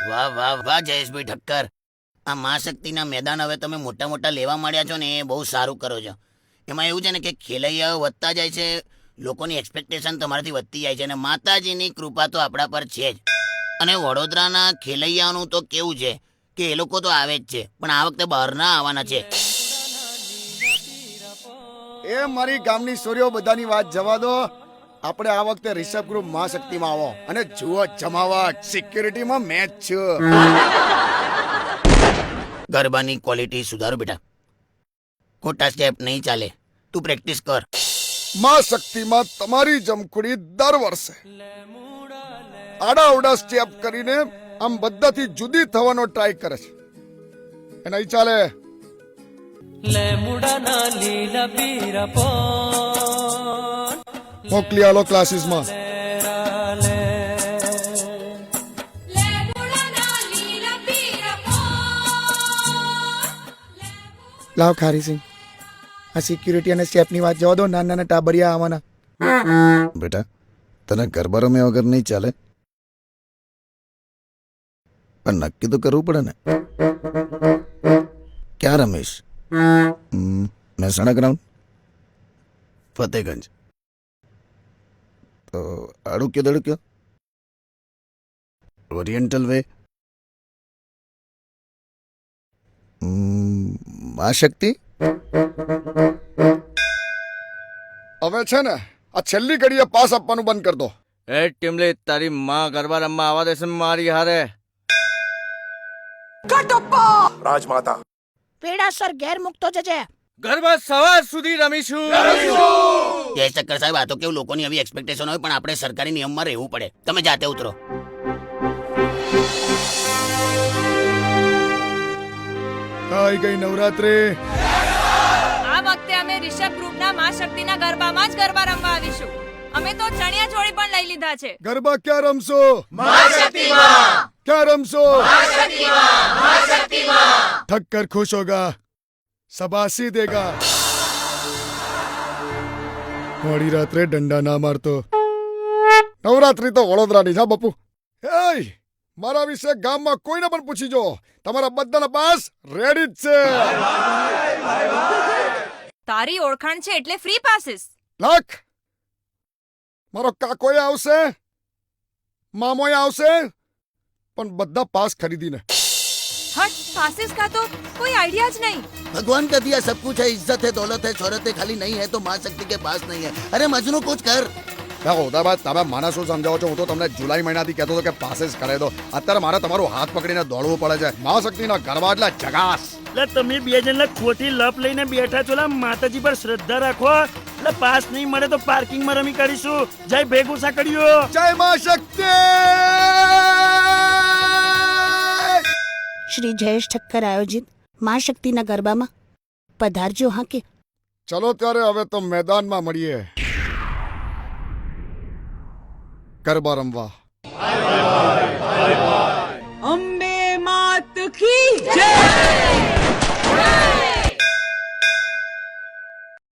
વાહ વાહ વાહ જયેશભાઈ ઠક્કર, આ મહાશક્તિના મેદાન હવે તમે મોટા મોટા લેવા માંડ્યા છો ને, એ બહુ સારું કરો છો. એમાં એવું છે ને કે ખેલૈયાઓ વધતા જાય છે, લોકોની એક્સપેક્ટેશન તમારાથી વધતી જાય છે, અને માતાજીની કૃપા તો આપણા પર છે જ. અને વડોદરાના ખેલૈયાઓનું તો કેવું છે કે એ લોકો તો આવે જ છે, પણ આ વખતે બહારના આવવાના છે. એ મારી ગામની સોરીઓ બધાની વાત જવા દો. આપણે આ વખતે રિષભ ગ્રુપ મહાશક્તિમાં આવો અને જુઓ જમાવટ. સિક્યુરિટીમાં મેચ છે. ગરબાની ક્વોલિટી સુધારો બેટા, ખોટા સ્ટેપ નહીં ચાલે, તું પ્રેક્ટિસ કર. મહાશક્તિમાં તમારી જમખુડી દર વર્ષે આડા સ્ટેપ કરીને આમ બધાથી જુદી થવાનો ટ્રાય કરે છે. એ નહીં ચાલે. મોકલી આલો ક્લાસીસમાં. લાવ ખારીસિંહ, આ સિક્યુરિટી અને સ્ટેપની વાત જવા દો. નાના નાના ટાબરિયા આવવાના. બેટા, તને ગરબા રમ્યા વગર નહીં ચાલે, પણ નક્કી તો કરવું પડે ને. ક્યાં રમેશ? મહેસાણા ગ્રાઉન્ડ, ફતેગંજ. તો અડુક્યો દડુક્યો, ઓરિએન્ટલ વે, મહાશક્તિ. હવે છે ને આ છેલ્લી ઘડીએ પાસ આપવાનું બંધ કર દો. એ ટીમલી, તારી માં ગરબા રમવા આવવા દેશે મારી હારે? રાજમાતા પેડાસર ઘેર મૂકતો જજે. ગરબા સવાર સુધી રમીશું. જય ચક્કર સાહેબ, આ તો કેવું લોકોની આવી એક્સપેક્ટેશન હોય, પણ આપણે સરકારી નિયમમાં રહેવું પડે. તમે જાતે ઉતરો. આવી ગઈ નવરાત્રી. આ વખતે અમે રિષભ ગ્રુપના મહાશક્તિના ગરબામાં જ ગરબા રમવા આવીશું. અમે તો ચણિયા ચોળી પણ લઈ લીધા છે. ગરબા ક્યાં રમશો? મહાશક્તિમાં. ક્યાં રમશો? મહાશક્તિમાં. ઠક્કર ખુશ હોગા, સબાસી દેગા. મોડી રાત્રે ડંડા ના મારતો. નવરાત્રી તો વડોદરાની છે બાપુ. એય, મારા વિશે ગામમાં કોઈને પણ પૂછી જો, તમારા બધાના પાસ રેડી જ છે. તારી ઓળખાણ છે એટલે ફ્રી પાસીસ. લાખ મારો કાકોય આવશે, મામોય આવશે, પણ બધા પાસ ખરીદીને. હટ, પાસીસ કા તો કોઈ આઈડિયા જ નહીં. भगवान का दिया सब कुछ है, इज्जत है, दौलत है, शोहरत है, खाली नहीं है तो माँ शक्ति के पास नहीं है. अरे मजनू कुछ कर. ઉદાબાદ તમે મને શું સમજાવો છો? હું તો તમને જુલાઈ મહિનાથી કહેતો હતો કે પાસીસ કરાવી દો. અત્યારે મારે તમારું હાથ પકડીને દોડવું પડે છે. મહાશક્તિના ગરબા એટલે જગાસ. એટલે તમે બે જણને ખોટી લપ લઈને બેઠા છો. માતાજી પર શ્રદ્ધા રાખો. એટલે પાસ નહીં મળે તો પાર્કિંગમાં રમી કરીશું. જય ભેગુસા કર્યો. જય મહાશક્તિ. શ્રી જયેશ ઠક્કર આયોજિત મહાશક્તિના ગરબામાં પધારજો. હા કે ચલો ત્યારે હવે તો મેદાનમાં મળીએ ગરબા રમવા. અંબે માત કી જય.